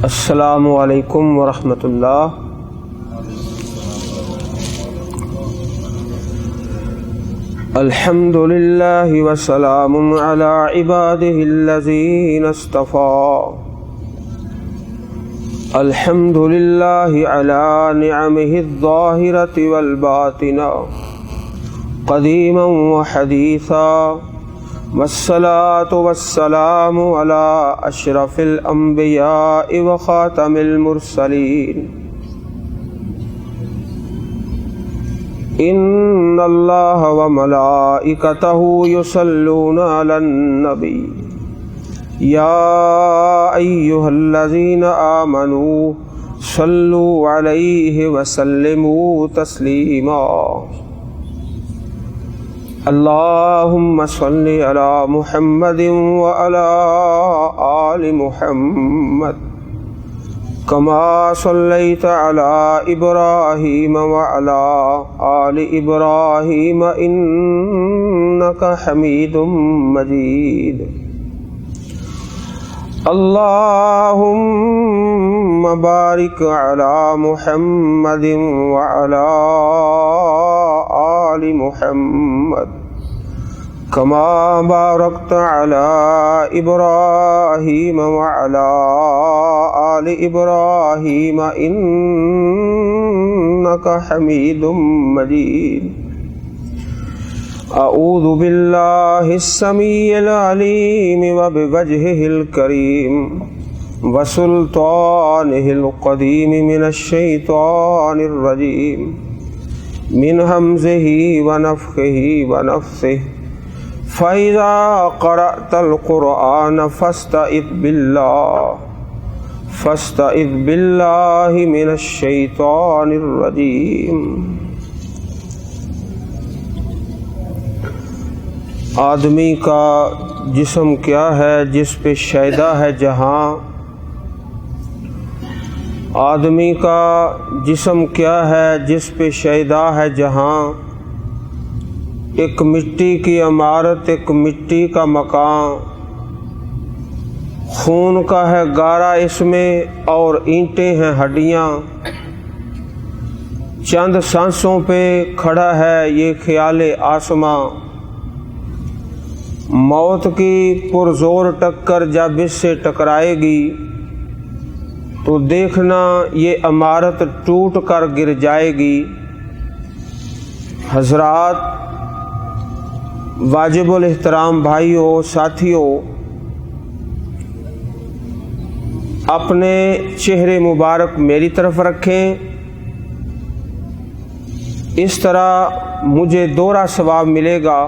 السلام علیکم ورحمۃ اللہ۔ الحمد للہ وسلام علی عبادہ الذین اصطفى۔ الحمد للہ علی نعمہ الظاہرۃ والباطنہ قدیما وحدیثا، والصلاة والسلام على أشرف الأنبياء وخاتم المرسلين۔ إن الله وملائكته يصلون على النبي يا أيها الذين آمنوا صلوا عليه وسلموا تسليما۔ اللهم صل على محمد وعلى آل محمد كما صليت على إبراهيم وعلى آل إبراهيم إنك حميد مجيد۔ اللهم بارك على محمد وعلى آل محمد كما باركت على إبراهيم وعلى آل إبراهيم إنك حميد مجيد۔ أعوذ بالله السميع العليم وبوجهه الكريم وسلطانه القديم من الشيطان الرجيم، من همزه ونفخه ونفثه، فإذا قرأت القرآن فاستعذ بالله من الشيطان الرجيم۔ آدمی کا جسم کیا ہے جس پہ شیدا ہے جہاں، آدمی کا جسم کیا ہے جس پہ شیدا ہے جہاں، ایک مٹی کی عمارت ایک مٹی کا مکان، خون کا ہے گارا اس میں اور اینٹیں ہیں ہڈیاں، چند سانسوں پہ کھڑا ہے یہ خیال آسماں، موت کی پرزور ٹکر جب اس سے ٹکرائے گی تو دیکھنا یہ عمارت ٹوٹ کر گر جائے گی۔ حضرات، واجب الاحترام بھائیوں، ساتھیوں، اپنے چہرے مبارک میری طرف رکھیں، اس طرح مجھے دوہرا ثواب ملے گا،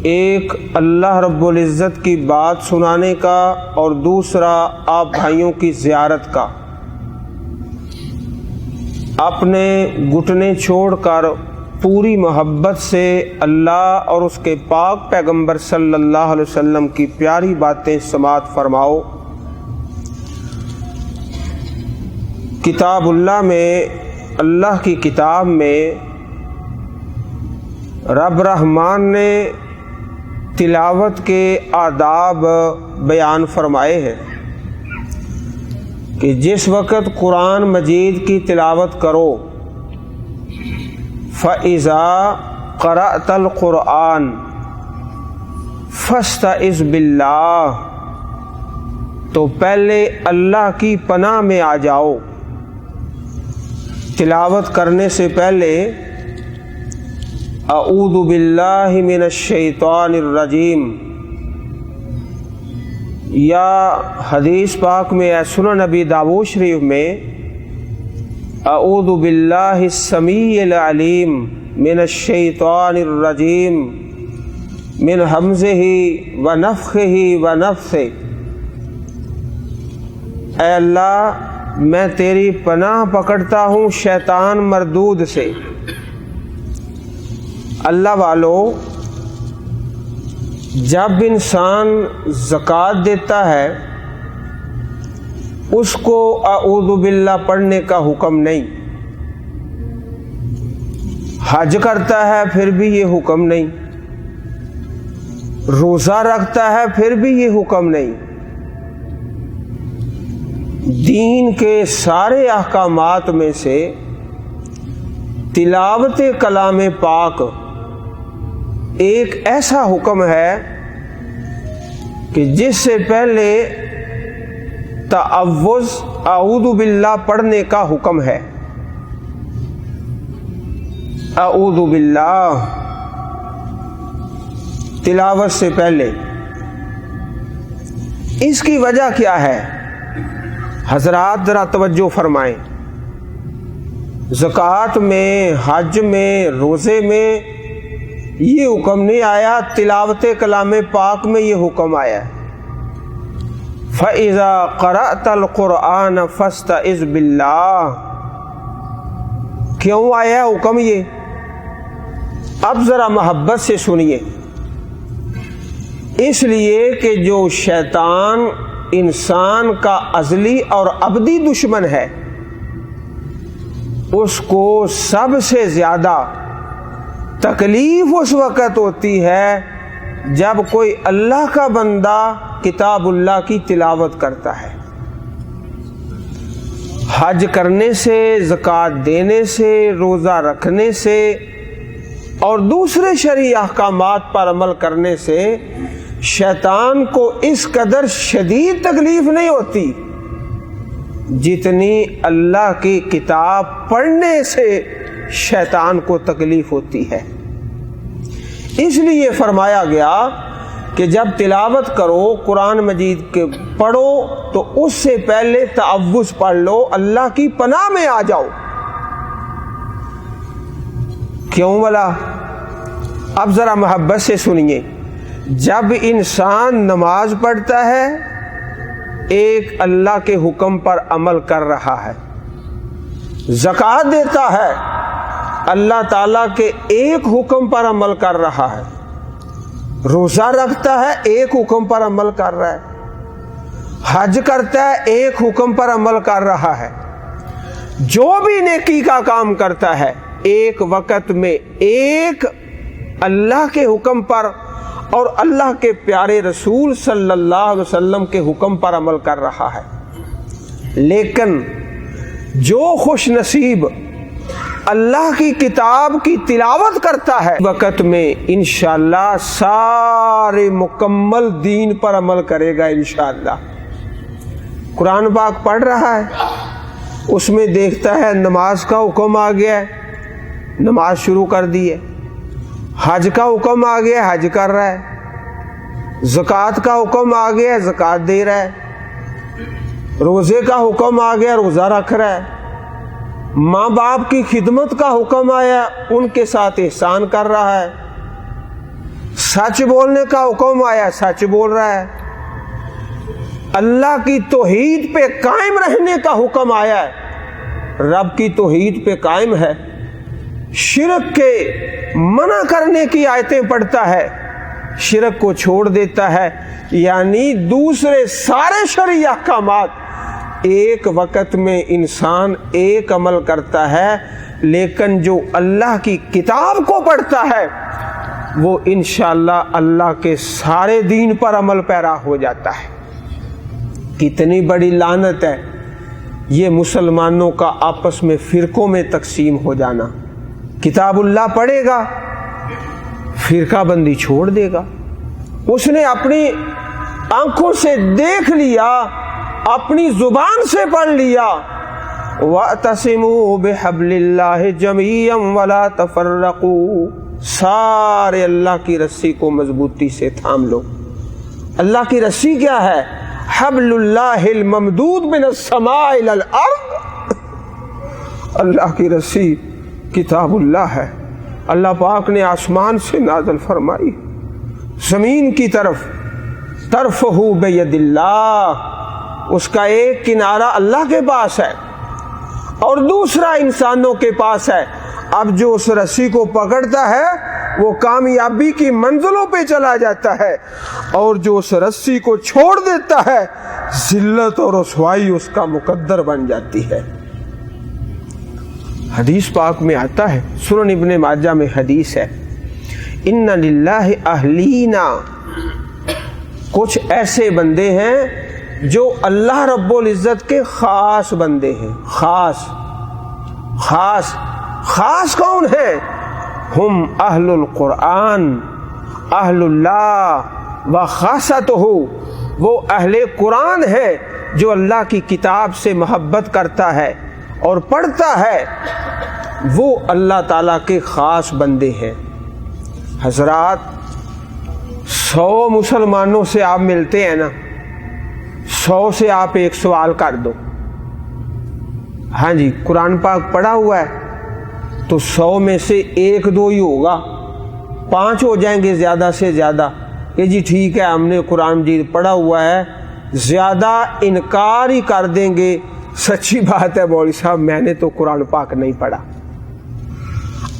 ایک اللہ رب العزت کی بات سنانے کا اور دوسرا آپ بھائیوں کی زیارت کا۔ اپنے گھٹنے چھوڑ کر پوری محبت سے اللہ اور اس کے پاک پیغمبر صلی اللہ علیہ وسلم کی پیاری باتیں سماعت فرماؤ۔ کتاب اللہ میں، اللہ کی کتاب میں رب رحمان نے تلاوت کے آداب بیان فرمائے ہیں کہ جس وقت قرآن مجید کی تلاوت کرو، فَإِذَا قَرَأْتَ الْقُرْآنَ فَاسْتَعِذْ بِاللَّهِ، تو پہلے اللہ کی پناہ میں آ جاؤ۔ تلاوت کرنے سے پہلے اعوذ باللہ من الشیطان الرجیم، یا حدیث پاک میں ہے سنن نبی داؤد شریف میں اعوذ باللہ السمیع العلیم من الشیطان الرجیم من ہمزہ ونفخہ ونفثہ، اے اللہ میں تیری پناہ پکڑتا ہوں شیطان مردود سے۔ اللہ والو، جب انسان زکوٰۃ دیتا ہے اس کو اعوذ باللہ پڑھنے کا حکم نہیں، حج کرتا ہے پھر بھی یہ حکم نہیں، روزہ رکھتا ہے پھر بھی یہ حکم نہیں۔ دین کے سارے احکامات میں سے تلاوت کلام پاک ایک ایسا حکم ہے کہ جس سے پہلے تعوذ اعوذ باللہ پڑھنے کا حکم ہے۔ اعوذ باللہ تلاوت سے پہلے۔ اس کی وجہ کیا ہے حضرات ذرا توجہ فرمائیں۔ زکوٰۃ میں، حج میں، روزے میں یہ حکم نہیں آیا، تلاوت کلام پاک میں یہ حکم آیا ہے۔ فَإِذَا قَرَأْتَ الْقُرْآنَ فَاسْتَعِذْ بِاللَّهِ۔ کیوں آیا حکم یہ؟ اب ذرا محبت سے سنیے۔ اس لیے کہ جو شیطان انسان کا ازلی اور ابدی دشمن ہے، اس کو سب سے زیادہ تکلیف اس وقت ہوتی ہے جب کوئی اللہ کا بندہ کتاب اللہ کی تلاوت کرتا ہے۔ حج کرنے سے، زکوٰۃ دینے سے، روزہ رکھنے سے اور دوسرے شرعی احکامات پر عمل کرنے سے شیطان کو اس قدر شدید تکلیف نہیں ہوتی جتنی اللہ کی کتاب پڑھنے سے شیطان کو تکلیف ہوتی ہے۔ اس لیے فرمایا گیا کہ جب تلاوت کرو قرآن مجید کے پڑھو تو اس سے پہلے تعوذ پڑھ لو، اللہ کی پناہ میں آ جاؤ۔ کیوں بھلا؟ اب ذرا محبت سے سنیے۔ جب انسان نماز پڑھتا ہے ایک اللہ کے حکم پر عمل کر رہا ہے، زکوٰۃ دیتا ہے اللہ تعالیٰ کے ایک حکم پر عمل کر رہا ہے، روزہ رکھتا ہے ایک حکم پر عمل کر رہا ہے، حج کرتا ہے ایک حکم پر عمل کر رہا ہے، جو بھی نیکی کا کام کرتا ہے ایک وقت میں ایک اللہ کے حکم پر اور اللہ کے پیارے رسول صلی اللہ علیہ وسلم کے حکم پر عمل کر رہا ہے۔ لیکن جو خوش نصیب اللہ کی کتاب کی تلاوت کرتا ہے وقت میں انشاءاللہ سارے مکمل دین پر عمل کرے گا انشاءاللہ۔ قرآن پاک پڑھ رہا ہے، اس میں دیکھتا ہے نماز کا حکم آ گیا ہے، نماز شروع کر دی ہے، حج کا حکم آ گیا ہے، حج کر رہا ہے، زکوٰۃ کا حکم آ گیا ہے، زکوٰۃ دے رہا ہے، روزے کا حکم آ گیا، روزہ رکھ رہا ہے، ماں باپ کی خدمت کا حکم آیا، ان کے ساتھ احسان کر رہا ہے، سچ بولنے کا حکم آیا، سچ بول رہا ہے، اللہ کی توحید پہ قائم رہنے کا حکم آیا ہے، رب کی توحید پہ قائم ہے، شرک کے منع کرنے کی آیتیں پڑھتا ہے، شرک کو چھوڑ دیتا ہے، یعنی دوسرے سارے شرعی احکامات ایک وقت میں انسان ایک عمل کرتا ہے، لیکن جو اللہ کی کتاب کو پڑھتا ہے وہ انشاءاللہ اللہ کے سارے دین پر عمل پیرا ہو جاتا ہے۔ کتنی بڑی لعنت ہے یہ مسلمانوں کا آپس میں فرقوں میں تقسیم ہو جانا۔ کتاب اللہ پڑھے گا، فرقہ بندی چھوڑ دے گا، اس نے اپنی آنکھوں سے دیکھ لیا، اپنی زبان سے پڑھ لیا، وَاعْتَصِمُوا بِحَبْلِ اللَّهِ جَمِيعًا وَلَا تَفَرَّقُوا، سارے اللہ کی رسی کو مضبوطی سے تھام لو۔ اللہ کی رسی کیا ہے؟ حبل اللہ الممدود من السماء الى الارض، اللہ کی رسی کتاب اللہ ہے، اللہ پاک نے آسمان سے نازل فرمائی زمین کی طرف، طرفہ بید اللہ، اس کا ایک کنارہ اللہ کے پاس ہے اور دوسرا انسانوں کے پاس ہے۔ اب جو اس رسی کو پکڑتا ہے وہ کامیابی کی منزلوں پہ چلا جاتا ہے، اور جو اس رسی کو چھوڑ دیتا ہے ذلت اور رسوائی اس کا مقدر بن جاتی ہے۔ حدیث پاک میں آتا ہے، سنن ابن ماجہ میں حدیث ہے، ان للہ اہلینا، کچھ ایسے بندے ہیں جو اللہ رب العزت کے خاص بندے ہیں، خاص کون ہیں؟ ہم اہل القرآن، اہل اللہ و خاصتہ، وہ اہل قرآن ہے جو اللہ کی کتاب سے محبت کرتا ہے اور پڑھتا ہے، وہ اللہ تعالیٰ کے خاص بندے ہیں۔ حضرات 100 مسلمانوں سے آپ ملتے ہیں نا، 100 سے آپ ایک سوال کر دو، ہاں جی قرآن پاک پڑھا ہوا ہے تو 100 میں سے 1-2 ہی ہوگا، 5 ہو جائیں گے زیادہ سے زیادہ کہ جی ٹھیک ہے ہم نے قرآن مجید پڑھا ہوا ہے، زیادہ انکار ہی کر دیں گے سچی بات ہے مولوی صاحب میں نے تو قرآن پاک نہیں پڑھا۔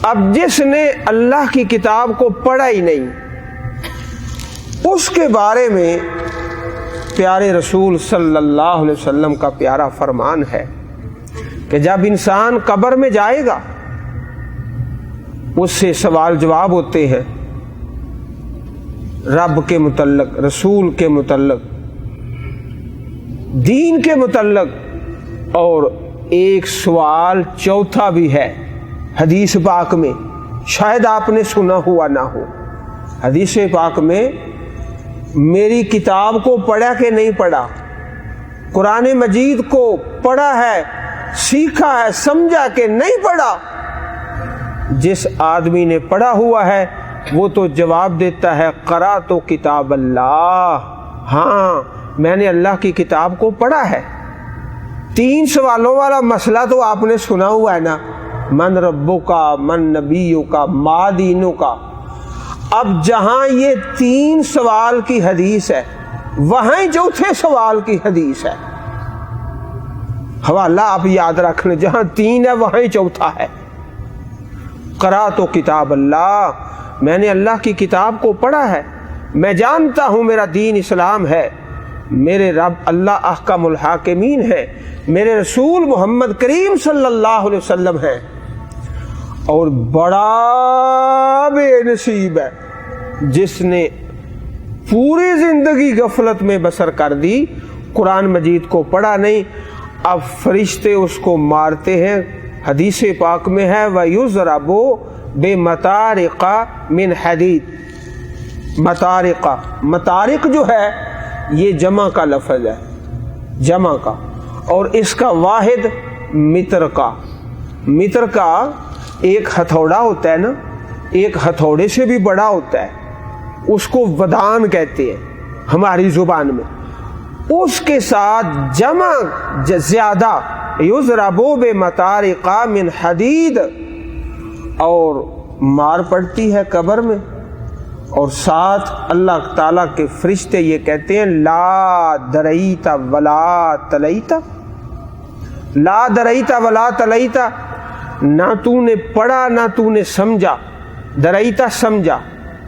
اب جس نے اللہ کی کتاب کو پڑھا ہی نہیں، اس کے بارے میں پیارے رسول صلی اللہ علیہ وسلم کا پیارا فرمان ہے کہ جب انسان قبر میں جائے گا اس سے سوال جواب ہوتے ہیں رب کے متعلق، رسول کے متعلق، دین کے متعلق، اور ایک سوال چوتھا بھی ہے حدیث پاک میں، شاید آپ نے سنا ہوا نہ ہو۔ حدیث پاک میں میری کتاب کو پڑھا کہ نہیں پڑھا، قرآن مجید کو پڑھا ہے، سیکھا ہے، سمجھا کہ نہیں پڑھا؟ جس آدمی نے پڑھا ہوا ہے وہ تو جواب دیتا ہے قرأت کتاب اللہ، ہاں میں نے اللہ کی کتاب کو پڑھا ہے۔ 3 سوالوں والا مسئلہ تو آپ نے سنا ہوا ہے نا، من ربوں کا، من نبیوں کا، ما دینوں کا۔ اب جہاں یہ 3 سوال کی حدیث ہے وہاں چوتھے سوال کی حدیث ہے، حوالہ آپ یاد رکھ لیں، جہاں 3 ہے وہاں چوتھا ہے۔ قرأت کتاب اللہ، میں نے اللہ کی کتاب کو پڑھا ہے، میں جانتا ہوں میرا دین اسلام ہے، میرے رب اللہ احکم الحاکمین ہے، میرے رسول محمد کریم صلی اللہ علیہ وسلم ہیں۔ اور بڑا بے نصیب ہے جس نے پوری زندگی غفلت میں بسر کر دی، قرآن مجید کو پڑھا نہیں، اب فرشتے اس کو مارتے ہیں۔ حدیث پاک میں ہے وَيُضْرَبُ بِمَطَارِقَ مِنْ حَدِيدٍ، مطارق جو ہے یہ جمع کا لفظ ہے، جمع کا، اور اس کا واحد متر کا ایک ہتھوڑا ہوتا ہے نا، ایک ہتھوڑے سے بھی بڑا ہوتا ہے، اس کو ودان کہتے ہیں ہماری زبان میں، اس کے ساتھ جمع زیادہ یضرب بمطارق من حدید، اور مار پڑتی ہے قبر میں، اور ساتھ اللہ تعالیٰ کے فرشتے یہ کہتے ہیں لا دریت ولا تلیت، لا دریت ولا تلیت، نہ تو نے پڑھا نہ تو نے سمجھا، دریتا سمجھا،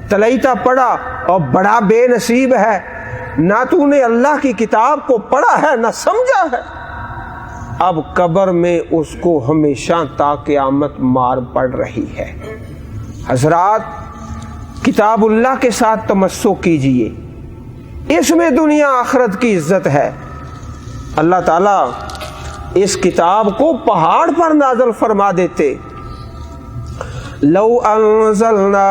تلیتا پڑھا، اور بڑا بے نصیب ہے، نہ تو نے اللہ کی کتاب کو پڑھا ہے نہ سمجھا ہے۔ اب قبر میں اس کو ہمیشہ تا قیامت مار پڑ رہی ہے۔ حضرات کتاب اللہ کے ساتھ تمسک کیجئے، اس میں دنیا آخرت کی عزت ہے۔ اللہ تعالیٰ اس کتاب کو پہاڑ پر نازل فرما دیتے، لو انزلنا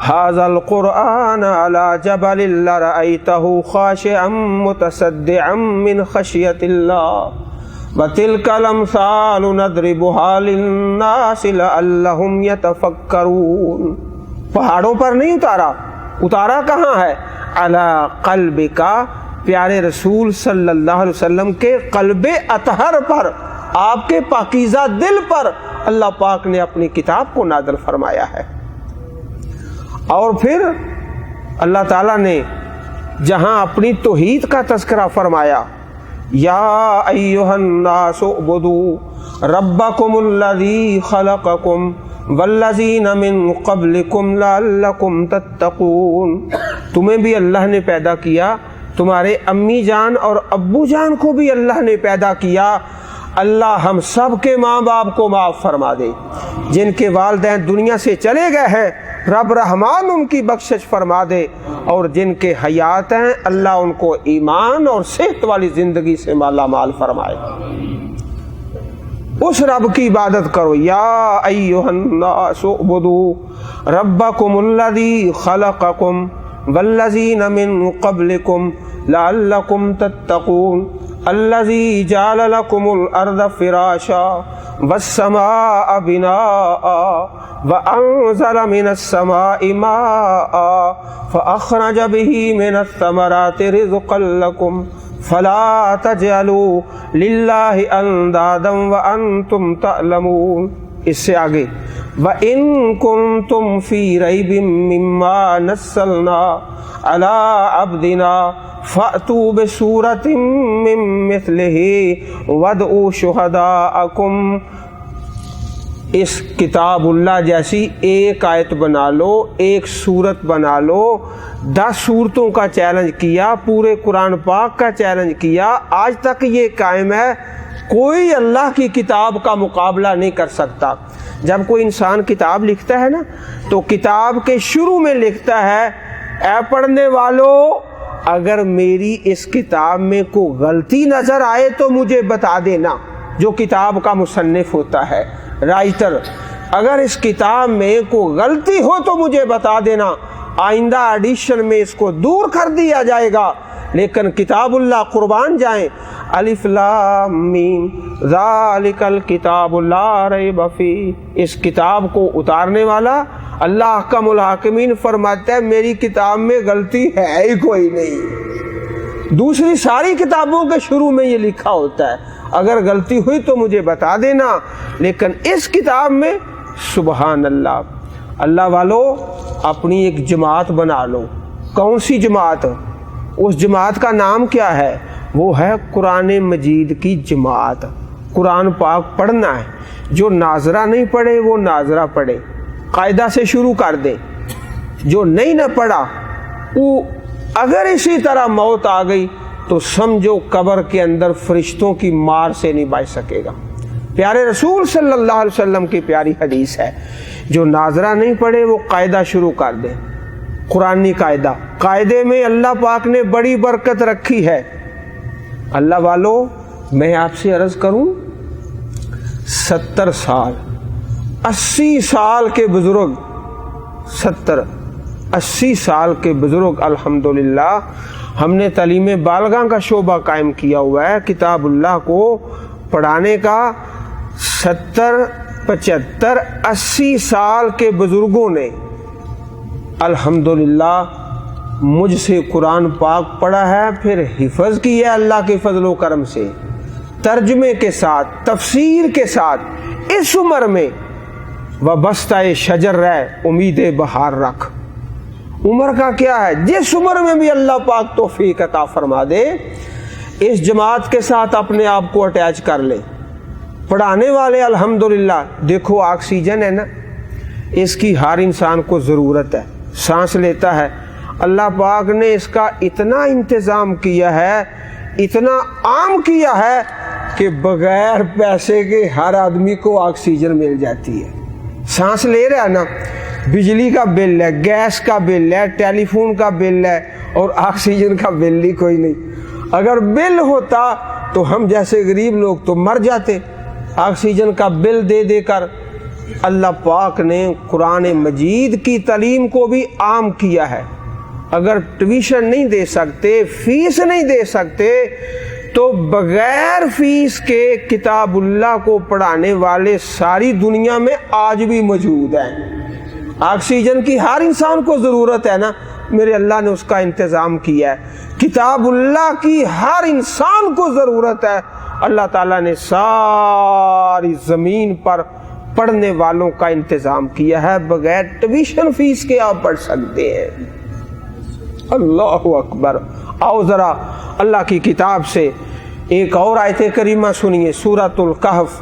هذا القرآن على جبل لرأيته خاشعا متصدعا من خشية الله وتلك الأمثال نضربها للناس لعلهم يتفكرون۔ پہاڑوں پر نہیں اتارا کہاں ہے؟ علی قلبک، پیارے رسول صلی اللہ علیہ وسلم کے قلب اطہر پر، آپ کے پاکیزہ دل پر اللہ پاک نے اپنی کتاب کو نازل فرمایا ہے۔ اور پھر اللہ تعالیٰ نے جہاں اپنی توحید کا تذکرہ فرمایا، یا ایھا الناس اعبدوا ربکم الذی خلقکم والذین من قبلکم لعلکم تتقون، تمہیں بھی اللہ نے پیدا کیا، تمہارے امی جان اور ابو جان کو بھی اللہ نے پیدا کیا، اللہ ہم سب کے ماں باپ کو معاف فرما دے، جن کے والدین دنیا سے چلے گئے ہیں رب رحمان ان کی بخشش فرما دے، اور جن کے حیات ہیں اللہ ان کو ایمان اور صحت والی زندگی سے مالا مال فرمائے۔ اس رب کی عبادت کرو، یا ایھا الناس اعبدوا ربکم الذی خلقکم والذین من قبلکم لعلکم تتقون الذی جعل لکم الارض فراشا والسماء بناء وانزل من السماء ماء فاخرج به من الثمرات رزقا لکم فلا تجعلوا للہ اندادا وانتم تعلمون۔ اس سے آگے وَإِن كُنتُمْ فِي رَيْبٍ مِّمَّا نَزَّلْنَا عَلَىٰ عَبْدِنَا فَأْتُوا بِسُورَةٍ مِّن مِّثْلِهِ وَادْعُوا شُهَدَاءَكُمْ۔ اس کتاب اللہ جیسی ایک آیت بنا لو، ایک سورت بنا لو۔ 10 سورتوں کا چیلنج کیا، پورے قرآن پاک کا چیلنج کیا، آج تک یہ قائم ہے، کوئی اللہ کی کتاب کا مقابلہ نہیں کر سکتا۔ جب کوئی انسان کتاب لکھتا ہے نا تو کتاب کے شروع میں لکھتا ہے، اے پڑھنے والوں اگر میری اس کتاب میں کوئی غلطی نظر آئے تو مجھے بتا دینا۔ جو کتاب کا مصنف ہوتا ہے، رائٹر، اگر اس کتاب میں کوئی غلطی ہو تو مجھے بتا دینا، آئندہ ایڈیشن میں اس کو دور کر دیا جائے گا۔ لیکن کتاب اللہ قربان جائیں، الف لام میم ذالک الکتاب لا ریب فیہ، اس کتاب کو اتارنے والا اللہ احکم الحاکمین فرماتا ہے میری کتاب میں غلطی ہے ہی کوئی نہیں۔ دوسری ساری کتابوں کے شروع میں یہ لکھا ہوتا ہے اگر غلطی ہوئی تو مجھے بتا دینا، لیکن اس کتاب میں سبحان اللہ۔ اللہ والو اپنی ایک جماعت بنا لو۔ کون سی جماعت؟ اس جماعت کا نام کیا ہے؟ وہ ہے قرآن مجید کی جماعت۔ قرآن پاک پڑھنا ہے، جو ناظرہ نہیں پڑھے وہ ناظرہ پڑھے، قاعدہ سے شروع کر دے۔ جو نہیں نہ پڑھا وہ اگر اسی طرح موت آ گئی تو سمجھو قبر کے اندر فرشتوں کی مار سے نہیں بچ سکے گا۔ پیارے رسول صلی اللہ علیہ وسلم کی پیاری حدیث ہے، جو ناظرہ نہیں پڑھے وہ قاعدہ شروع کر دے، قرآنی قاعدہ۔ قاعدے میں اللہ پاک نے بڑی برکت رکھی ہے۔ اللہ والو میں آپ سے عرض کروں، 70 سال 80 سال کے بزرگ، 70-80 سال کے بزرگ الحمدللہ ہم نے تعلیم بالغاہ کا شعبہ قائم کیا ہوا ہے، کتاب اللہ کو پڑھانے کا۔ 70 75 80 سال کے بزرگوں نے الحمدللہ مجھ سے قرآن پاک پڑھا ہے، پھر حفظ کیا ہے اللہ کے فضل و کرم سے، ترجمے کے ساتھ، تفسیر کے ساتھ۔ اس عمر میں وابستہ شجر رہ امید بہار رکھ۔ عمر کا کیا ہے، جس عمر میں بھی اللہ پاک توفیق عطا فرما دے، اس جماعت کے ساتھ اپنے آپ کو اٹیچ کر لے۔ پڑھانے والے الحمدللہ، دیکھو آکسیجن ہے نا، اس کی ہر انسان کو ضرورت ہے، سانس لیتا ہے، اللہ پاک نے اس کا اتنا انتظام کیا ہے، اتنا عام کیا ہے کہ بغیر پیسے کے ہر آدمی کو آکسیجن مل جاتی ہے۔ سانس لے رہا ہے نا، بجلی کا بل ہے، گیس کا بل ہے، ٹیلی فون کا بل ہے، اور آکسیجن کا بل ہی کوئی نہیں۔ اگر بل ہوتا تو ہم جیسے غریب لوگ تو مر جاتے۔ آکسیجن کا بل دے دے کر اللہ پاک نے قرآن مجید کی تعلیم کو بھی عام کیا ہے۔ اگر ٹیوشن نہیں دے سکتے، فیس نہیں دے سکتے، تو بغیر فیس کے کتاب اللہ کو پڑھانے والے ساری دنیا میں آج بھی موجود ہیں۔ آکسیجن کی ہر انسان کو ضرورت ہے نا، میرے اللہ نے اس کا انتظام کیا ہے۔ کتاب اللہ کی ہر انسان کو ضرورت ہے، اللہ تعالیٰ نے ساری زمین پر پڑھنے والوں کا انتظام کیا ہے، بغیر ٹیوشن فیس کے آپ پڑھ سکتے ہیں۔ اللہ اکبر۔ آؤ ذرا اللہ کی کتاب سے ایک اور آیت کریمہ سنیے، سورۃ الکہف۔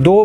2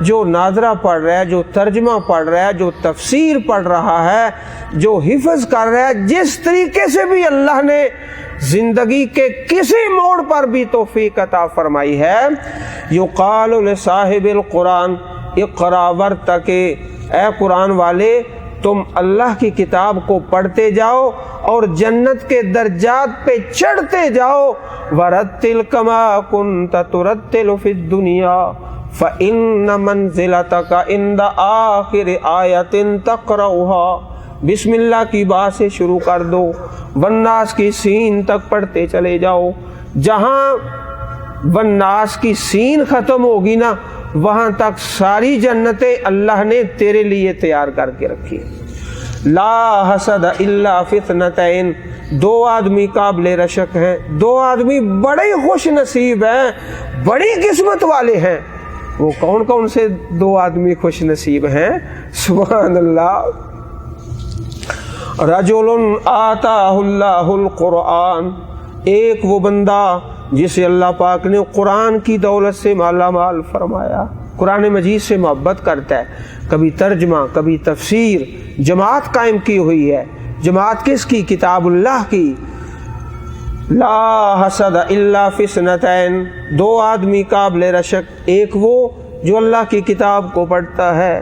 جو ناظرہ پڑھ رہا ہے، جو ترجمہ پڑھ رہا ہے، جو تفسیر پڑھ رہا ہے، جو حفظ کر رہا ہے، جس طریقے سے بھی اللہ نے زندگی کے کسی موڑ پر بھی توفیق عطا فرمائی ہے، یقال لصاحب القرآن اقرا ورتقی، اے قرآن والے تم اللہ کی کتاب کو پڑھتے جاؤ اور جنت کے درجات پہ چڑھتے جاؤ، ورتل کما کنت ترتل فی الدنیا فإن منزلتک عند آخر آیت تقرأها، بسم اللہ کی بات سے شروع کر دو، والناس کی سین تک پڑھتے چلے جاؤ، جہاں والناس کی سین ختم ہوگی نا وہاں تک ساری جنتیں اللہ نے تیرے لیے تیار کر کے رکھی۔ لا حسد الا فی اثنتین، دو آدمی قابل رشک ہیں، دو آدمی بڑے خوش نصیب ہیں، بڑی قسمت والے ہیں۔ وہ کون کون سے دو آدمی خوش نصیب ہیں؟ سبحان اللہ، رجل آتاہ اللہ القرآن، ایک وہ بندہ جسے اللہ پاک نے قرآن کی دولت سے مالا مال فرمایا، قرآن مجید سے محبت کرتا ہے، کبھی ترجمہ کبھی تفسیر، جماعت قائم کی ہوئی ہے۔ جماعت کس کی؟ کتاب اللہ کی۔ لا حسد الا فی اثنتین، دو آدمی قابل رشک، ایک وہ جو اللہ کی کتاب کو پڑھتا ہے،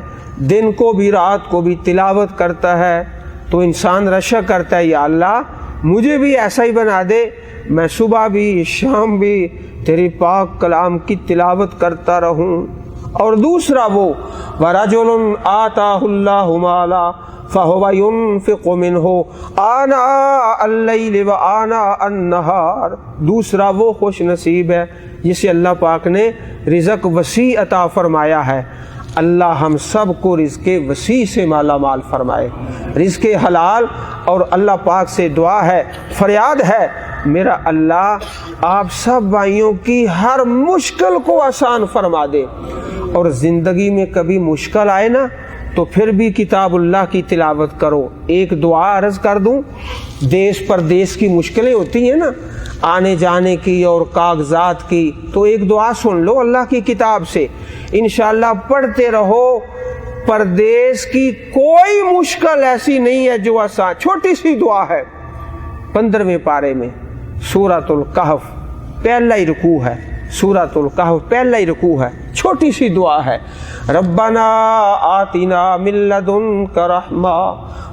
دن کو بھی رات کو بھی تلاوت کرتا ہے، تو انسان رشک کرتا ہے یا اللہ مجھے بھی ایسا ہی بنا دے، میں صبح بھی شام بھی تیری پاک کلام کی تلاوت کرتا رہوں۔ اور دوسرا وہ وَرَجُلٌ آتَاهُ اللَّهُ مَالًا فَهُوَ يُنْفِقُ مِنْهُ آنَاءَ اللَّيْلِ وَآنَاءَ النَّهَارِ، دوسرا وہ خوش نصیب ہے جسے اللہ پاک نے رزق وسیع عطا فرمایا ہے۔ اللہ ہم سب کو رزق وسیع سے مالا مال فرمائے، رزق حلال، اور اللہ پاک سے دعا ہے، فریاد ہے، میرا اللہ آپ سب بھائیوں کی ہر مشکل کو آسان فرما دے، اور زندگی میں کبھی مشکل آئے نا تو پھر بھی کتاب اللہ کی تلاوت کرو۔ ایک دعا عرض کر دوں، دیس پردیس کی مشکلیں ہوتی ہیں نا، آنے جانے کی اور کاغذات کی، تو ایک دعا سن لو اللہ کی کتاب سے، انشاءاللہ پڑھتے رہو، پردیس کی کوئی مشکل ایسی نہیں ہے جو آسان۔ چھوٹی سی دعا ہے، 15ویں پارے میں سورۃ الکہف پہلا ہی رکوع ہے، سورۃ الکہف پہلا ہی رکوع ہے، چھوٹی سی دعا ہے، ربنا آتنا من لدنک رحمہ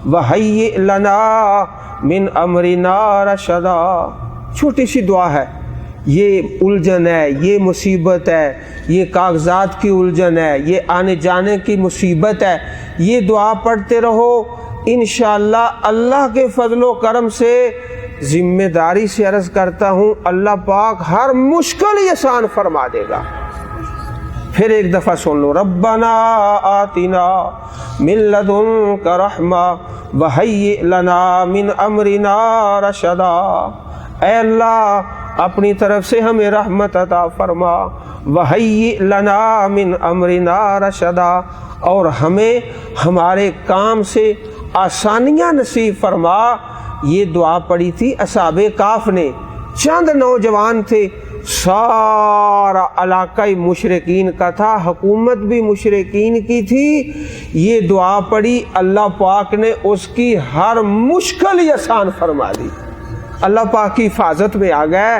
وہیئ لنا من امرنا رشدا، چھوٹی سی دعا ہے۔ یہ الجھن ہے، یہ مصیبت ہے، یہ کاغذات کی الجھن ہے، یہ آنے جانے کی مصیبت ہے، یہ دعا پڑھتے رہو، انشاءاللہ اللہ کے فضل و کرم سے ذمہ داری سے عرض کرتا ہوں اللہ پاک ہر مشکل ہی آسان فرما دے گا۔ پھر ایک دفعہ سن لو، ربنا آتنا من لدنک رحمہ وہیئ لنا من امرنا رشدا، اے اللہ اپنی طرف سے ہمیں رحمت عطا فرما، وہیئ لنا من امرنا رشدا، اور ہمیں ہمارے کام سے آسانیاں نصیب فرما۔ یہ دعا پڑھی تھی اصحاب کہف نے، چند نوجوان تھے، سارا علاقہ مشرکین کا تھا، حکومت بھی مشرکین کی تھی، یہ دعا پڑھی، اللہ پاک نے اس کی ہر مشکل ہی آسان فرما دی، اللہ پاک کی حفاظت میں آ گئے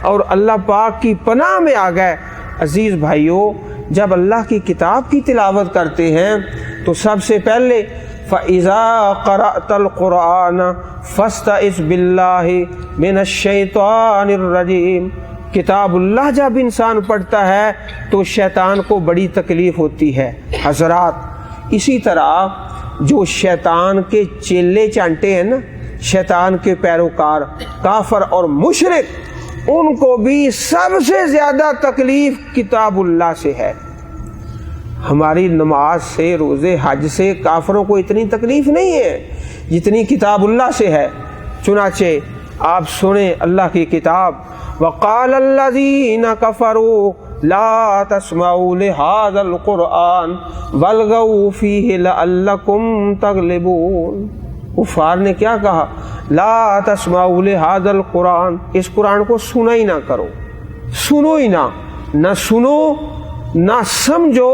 اور اللہ پاک کی پناہ میں آ گئے۔ عزیز بھائیوں، جب اللہ کی کتاب کی تلاوت کرتے ہیں تو سب سے پہلے فَإِذَا قَرَأْتَ الْقُرْآنَ فَاسْتَعِذْ بِاللَّهِ مِنَ الشَّيْطَانِ الرَّجِيمِ، کتاب اللہ جب انسان پڑھتا ہے تو شیطان کو بڑی تکلیف ہوتی ہے۔ حضرات، اسی طرح جو شیطان کے چیلے چانٹے ہیں نا، شیطان کے پیروکار کافر اور مشرک، ان کو بھی سب سے زیادہ تکلیف کتاب اللہ سے ہے۔ ہماری نماز سے، روزے، حج سے کافروں کو اتنی تکلیف نہیں ہے جتنی کتاب اللہ سے ہے۔ چنانچہ آپ سنیں اللہ کی کتاب، وقال الذین کفروا لا تسمعوا لهذا القرآن والغوا فیہ لعلکم تغلبون، کفار نے کیا کہا؟ لا تسمعوا لهذا القرآن، اس قرآن کو سنا ہی نہ کرو، سنو ہی نہ سنو نہ سمجھو،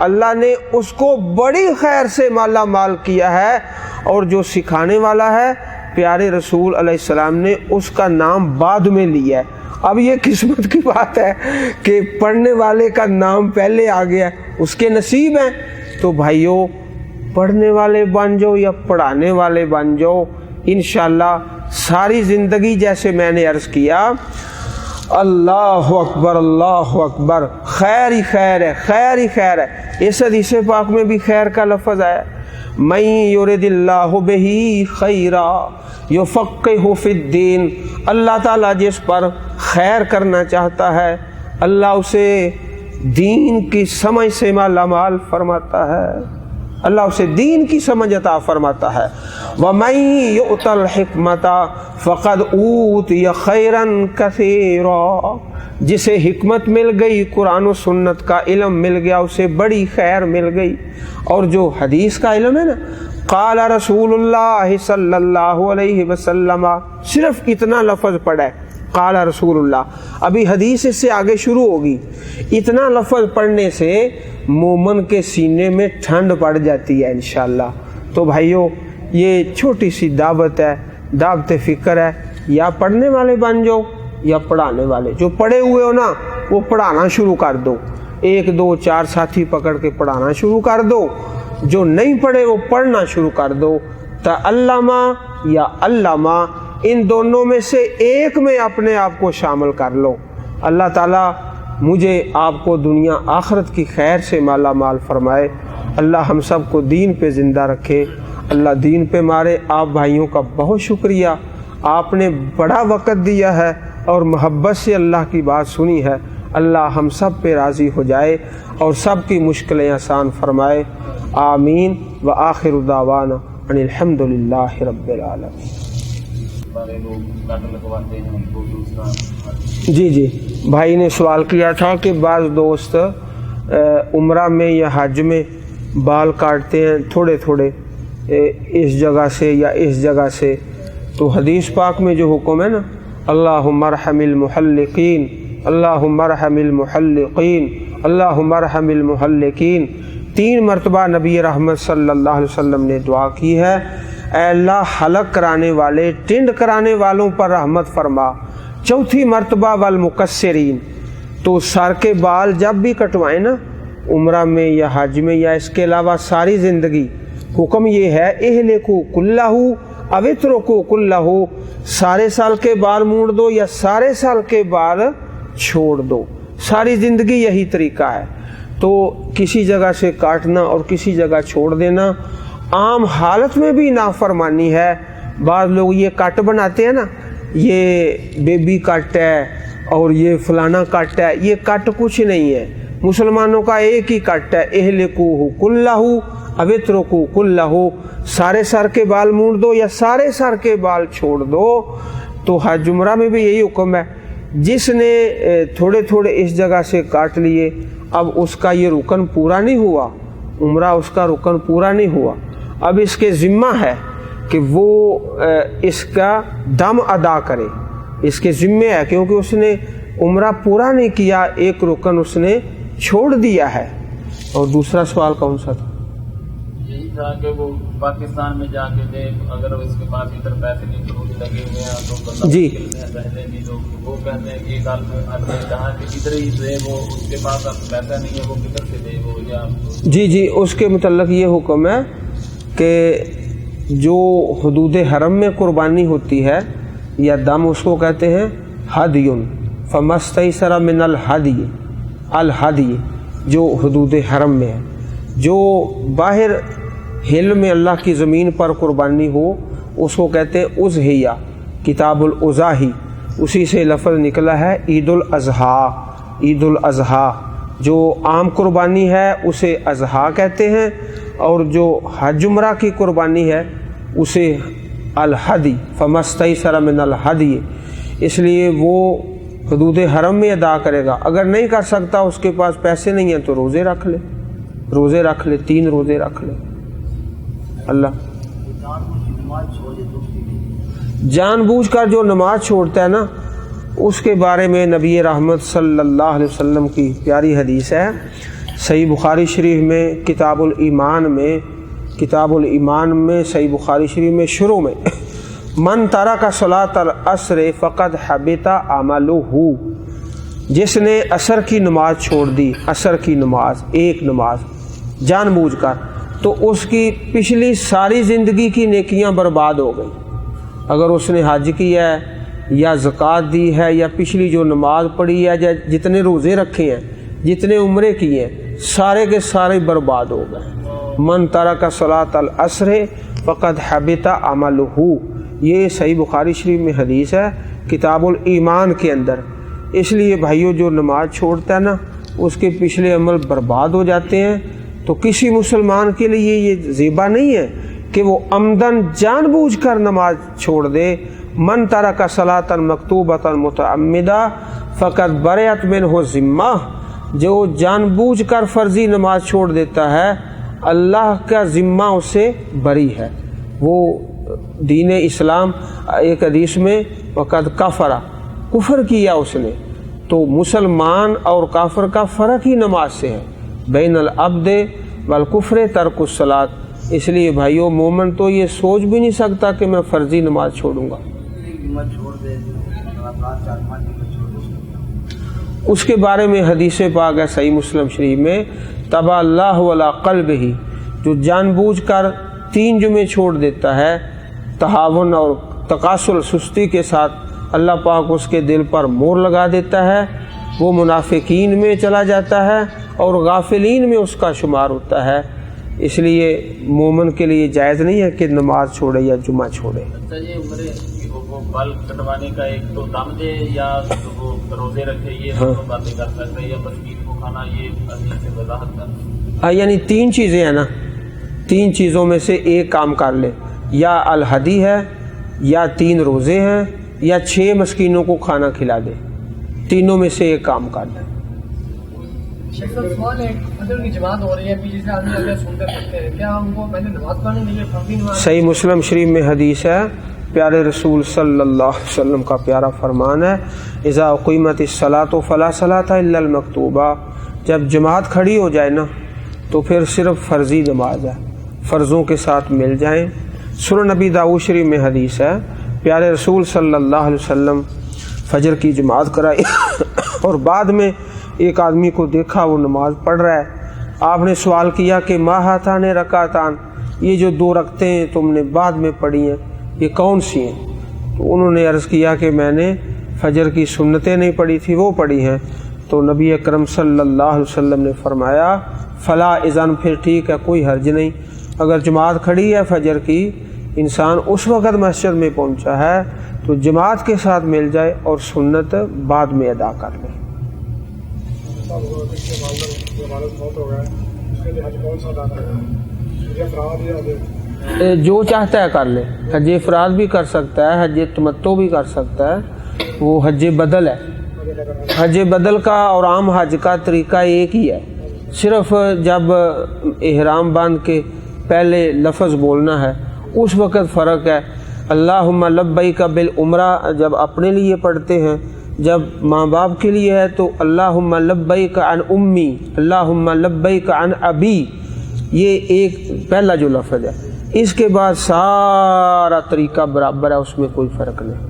اللہ نے اس کو بڑی خیر سے مالا مال کیا ہے، اور جو سکھانے والا ہے پیارے رسول علیہ السلام نے اس کا نام بعد میں لیا ہے۔ اب یہ قسمت کی بات ہے کہ پڑھنے والے کا نام پہلے آ گیا، اس کے نصیب ہیں۔ تو بھائیوں، پڑھنے والے بن جاؤ یا پڑھانے والے بن جاؤ، انشاءاللہ ساری زندگی، جیسے میں نے عرض کیا، اللہ اکبر اللہ اکبر، خیر ہی خیر ہے، خیر ہی خیر ہے۔ اس حدیث پاک میں بھی خیر کا لفظ ہے، من یرد اللہ بہ خیرا یفقہہ فی الدین۔ اللہ تعالیٰ جس پر خیر کرنا چاہتا ہے، اللہ اسے دین کی سمجھ سے مالا مال فرماتا ہے، اللہ اسے دین کی سمجھ عطا فرماتا ہے۔ وَمَن يُؤْتَ الْحِكْمَةَ فَقَدْ أُوتِيَ خَيْرًا كَثِيرًا۔ جسے حکمت مل گئی، قرآن و سنت کا علم مل گیا، اسے بڑی خیر مل گئی۔ اور جو حدیث کا علم ہے نا، قال رسول اللہ صلی اللہ علیہ وسلم، صرف اتنا لفظ پڑھا ہے، قال رسول اللہ۔ ابھی حدیث اس سے آگے شروع ہوگی۔ اتنا لفظ پڑھنے سے مومن کے سینے میں ٹھنڈ پڑ جاتی ہے انشاءاللہ۔ تو بھائیوں، یہ چھوٹی سی دعوت ہے، دعوت فکر ہے، یا پڑھنے والے بن جاؤ یا پڑھانے والے۔ جو پڑھے ہوئے ہو نا، وہ پڑھانا شروع کر دو، 1 2 4 ساتھی پکڑ کے پڑھانا شروع کر دو۔ جو نہیں پڑھے وہ پڑھنا شروع کر دو۔ تعلمہ یا علامہ، ان دونوں میں سے ایک میں اپنے آپ کو شامل کر لو۔ اللہ تعالیٰ مجھے آپ کو دنیا آخرت کی خیر سے مالا مال فرمائے۔ اللہ ہم سب کو دین پہ زندہ رکھے، اللہ دین پہ مارے۔ آپ بھائیوں کا بہت شکریہ، آپ نے بڑا وقت دیا ہے اور محبت سے اللہ کی بات سنی ہے۔ اللہ ہم سب پہ راضی ہو جائے اور سب کی مشکلیں آسان فرمائے۔ آمین۔ وآخر دعوانا ان الحمد للہ رب العالمین۔ جی بھائی نے سوال کیا تھا کہ بعض دوست عمرہ میں یا حج میں بال کاٹتے ہیں تھوڑے تھوڑے، اس جگہ سے یا اس جگہ سے۔ تو حدیث پاک میں جو حکم ہے نا، اللہم ارحم المحلقین، اللہم ارحم المحلقین، اللہم ارحم المحلقین، 3 مرتبہ نبی رحمت صلی اللہ علیہ وسلم نے دعا کی ہے، اے اللہ حلق کرانے والے، ٹنڈ کرانے والوں پر رحمت فرما۔ 4تھی مرتبہ والمقصرین۔ تو سر کے بال جب بھی کٹوائیں نا، عمرہ میں یا حج میں یا اس کے علاوہ ساری زندگی، حکم یہ ہے اہلکو کلہ او اترکو کلہ، سارے سال کے بال مونڈ دو یا سارے سال کے بال چھوڑ دو، ساری زندگی یہی طریقہ ہے۔ تو کسی جگہ سے کاٹنا اور کسی جگہ چھوڑ دینا عام حالت میں بھی نافرمانی ہے۔ بعض لوگ یہ کٹ بناتے ہیں نا، یہ بیبی کٹ ہے اور یہ فلانا کٹ ہے، یہ کٹ کچھ نہیں ہے، مسلمانوں کا ایک ہی کٹ ہے، اہلکوہ کلہ او اترکو کلہ، سارے سر کے بال مونڈ دو یا سارے سر کے بال چھوڑ دو۔ تو حج عمرہ میں بھی یہی حکم ہے۔ جس نے تھوڑے تھوڑے اس جگہ سے کاٹ لیے، اب اس کا یہ رکن پورا نہیں ہوا، عمرہ اس کا رکن پورا نہیں ہوا۔ اب اس کے ذمہ ہے کہ وہ اس کا دم ادا کرے، اس کے ذمہ ہے، کیونکہ اس نے عمرہ پورا نہیں کیا، ایک رکن اس نے چھوڑ دیا ہے۔ اور دوسرا سوال کون سا تھا؟ یہی تھا کہ وہ پاکستان میں جا کے دے، اگر اس کے پاس ادھر پیسے نہیں لگے ہوئے ہیں تو جی پہلے بھی لوگ وہ کہتے ہیں کہ جہاں ادھر ہی دے، وہ اس کے پاس اب پیسہ نہیں ہے، وہ کدھر سے دے وہ، یا جی اس کے متعلق یہ حکم ہے کہ جو حدود حرم میں قربانی ہوتی ہے یا دم، اس کو کہتے ہیں ہدی، فمستیسر من الہدی، الہدی جو حدود حرم میں ہے۔ جو باہر ہل میں اللہ کی زمین پر قربانی ہو اس کو کہتے ہیں اضحیہ، کتاب الاضاحی، اسی سے لفظ نکلا ہے عید الاضحیٰ۔ عید الاضحیٰ جو عام قربانی ہے اسے اضحیٰ کہتے ہیں، اور جو حج عمرہ کی قربانی ہے اسے الہدی، فمستیسر من الہدی۔ اس لیے وہ حدود حرم میں ادا کرے گا۔ اگر نہیں کر سکتا، اس کے پاس پیسے نہیں ہیں، تو روزے رکھ لے، روزے رکھ لے، 3 روزے رکھ لے۔ اللہ جان بوجھ کر جو نماز چھوڑتا ہے نا، اس کے بارے میں نبی رحمت صلی اللہ علیہ وسلم کی پیاری حدیث ہے صحیح بخاری شریف میں کتاب الایمان میں صحیح بخاری شریف میں شروع میں من ترک صلاۃ العصر فقد حبط عملہ، جس نے عصر کی نماز چھوڑ دی، عصر کی نماز ایک نماز جان بوجھ کر، تو اس کی پچھلی ساری زندگی کی نیکیاں برباد ہو گئی۔ اگر اس نے حج کیا ہے یا زکوٰۃ دی ہے یا پچھلی جو نماز پڑھی ہے یا جتنے روزے رکھے ہیں، جتنے عمرے کیے ہیں، سارے کے سارے برباد ہو گئے۔ من ترک صلاۃ العصر فقد حبط عملہ، یہ صحیح بخاری شریف میں حدیث ہے کتاب الایمان کے اندر۔ اس لیے بھائیوں، جو نماز چھوڑتا ہے نا، اس کے پچھلے عمل برباد ہو جاتے ہیں۔ تو کسی مسلمان کے لیے یہ زیبا نہیں ہے کہ وہ عمدن جان بوجھ کر نماز چھوڑ دے۔ من ترک صلاۃ مکتوبۃ متعمدہ فقد برئت منہ ذمہ، جو جان بوجھ کر فرضی نماز چھوڑ دیتا ہے، اللہ کا ذمہ اسے بری ہے، وہ دین اسلام۔ ایک حدیث میں وقد کفر، کفر کیا اس نے۔ تو مسلمان اور کافر کا فرق ہی نماز سے ہے، بین العبد والکفر ترک الصلاۃ۔ اس لیے بھائیوں، مومن تو یہ سوچ بھی نہیں سکتا کہ میں فرضی نماز چھوڑوں گا۔ اس کے بارے میں حدیث پاک ہے صحیح مسلم شریف میں، تبا اللہ علی قلبہ، جو جان بوجھ کر 3 جمعے چھوڑ دیتا ہے تہاون اور تقاصر سستی کے ساتھ، اللہ پاک اس کے دل پر مور لگا دیتا ہے، وہ منافقین میں چلا جاتا ہے اور غافلین میں اس کا شمار ہوتا ہے۔ اس لیے مومن کے لیے جائز نہیں ہے کہ نماز چھوڑے یا جمعہ چھوڑے۔ وہ بال کٹوانے کا ایک تو دم دے یا وہ روزے رکھے، یہ دونوں باتیں کر سکتے ہیں، یا مسکین کو کھانا، یہ حدیث سے وضاحت کر۔ یعنی 3 چیزیں ہیں نا، 3 چیزوں میں سے ایک کام کر لے، یا الہدی ہے، یا 3 روزے ہیں، یا 6 مسکینوں کو کھانا کھلا دے، تینوں میں سے ایک کام کر دے۔ شیخ صاحب سوال ہے، فجر کی جماعت ہو رہی ہے، پیچھے سے آدمی اگر سنتے پڑھتے ہیں، کیا ہم کو پہلے نماز پڑھنے کے لیے فرضی نماز؟ صحیح مسلم شریف میں حدیث ہے، پیارے رسول صلی اللہ علیہ وسلم کا پیارا فرمان ہے، اذا اقیمت الصلاۃ فلا صلاۃ الا المکتوبہ، جب جماعت کھڑی ہو جائے نا تو پھر صرف فرضی نماز ہے، فرضوں کے ساتھ مل جائیں۔ سنن نبی داؤد شریف میں حدیث ہے، پیارے رسول صلی اللہ علیہ وسلم فجر کی جماعت کرائی اور بعد میں ایک آدمی کو دیکھا وہ نماز پڑھ رہا ہے۔ آپ نے سوال کیا کہ ما ہاتان رکعتان، یہ جو 2 رکعتیں تم نے بعد میں پڑھی ہیں یہ کون سی ہیں؟ تو انہوں نے عرض کیا کہ میں نے فجر کی سنتیں نہیں پڑھی تھی، وہ پڑھی ہیں۔ تو نبی اکرم صلی اللہ علیہ وسلم نے فرمایا فلا اذن، پھر ٹھیک ہے، کوئی حرج نہیں۔ اگر جماعت کھڑی ہے فجر کی، انسان اس وقت مسجد میں پہنچا ہے تو جماعت کے ساتھ مل جائے اور سنت بعد میں ادا کر لے۔ جو چاہتا ہے کر لے، حج افراد بھی کر سکتا ہے، حج تمتع بھی کر سکتا ہے، وہ حج بدل ہے۔ حج بدل کا اور عام حج کا طریقہ ایک ہی ہے، صرف جب احرام باندھ کے پہلے لفظ بولنا ہے اس وقت فرق ہے۔ اللہم لبیک بالعمرہ جب اپنے لیے پڑھتے ہیں، جب ماں باپ کے لیے ہے تو اللہم لبیک عن امی، اللہم لبیک عن ابی، یہ ایک پہلا جو لفظ ہے۔ اس کے بعد سارا طریقہ برابر ہے، اس میں کوئی فرق نہیں۔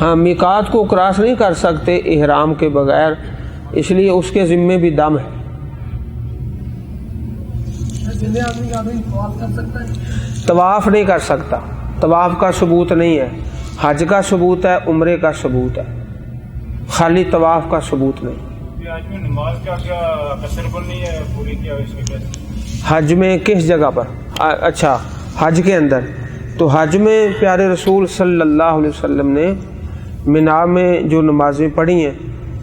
ہاں، میقات کو کراس نہیں کر سکتے احرام کے بغیر، اس لیے اس کے ذمے بھی دم ہے۔ طواف نہیں کر سکتا، طواف کا ثبوت نہیں ہے، حج کا ثبوت ہے، عمرے کا ثبوت ہے، خالی طواف کا ثبوت نہیں۔ حج میں کس جگہ پر؟ اچھا، حج کے اندر تو حج میں پیارے رسول صلی اللہ علیہ وسلم نے منا میں جو نمازیں پڑھی ہیں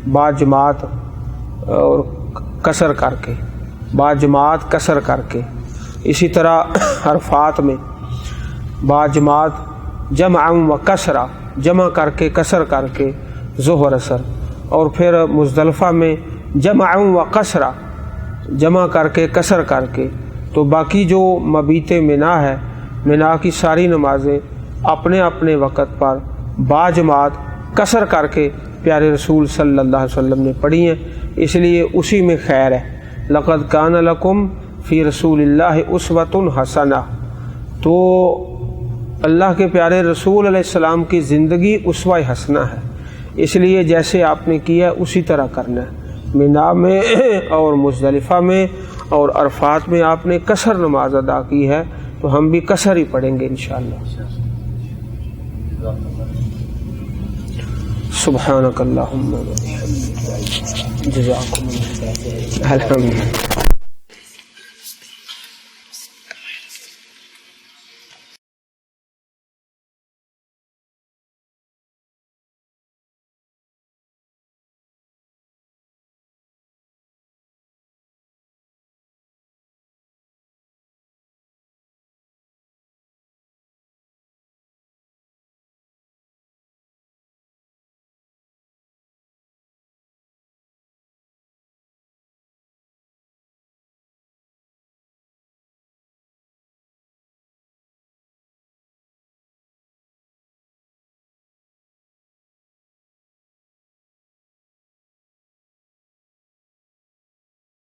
با جماعت اور قصر کر کے، با جماعت قصر کر کے، اسی طرح عرفات میں با جماعت جمع و کسرہ، جمع کر کے قصر کر کے ظہر اثر، اور پھر مزدلفہ میں جمع و قصرہ، جمع کر کے قصر کر کے، تو باقی جو مبیت منا ہے، منا کی ساری نمازیں اپنے اپنے وقت پر باجماعت قصر کر کے پیارے رسول صلی اللہ علیہ وسلم نے پڑھی ہیں، اس لیے اسی میں خیر ہے۔ لقد کان لکم فی رسول اللہ اسوۃ حسنہ، تو اللہ کے پیارے رسول علیہ السلام کی زندگی اسوہ حسنہ ہے، اس لیے جیسے آپ نے کیا اسی طرح کرنا ہے۔ منا میں اور مزدلفہ میں اور عرفات میں آپ نے قصر نماز ادا کی ہے، تو ہم بھی قصر ہی پڑھیں گے انشاءاللہ۔ سبحانک اللہم و بحمدک، جزاکم اللہ، الحمدللہ۔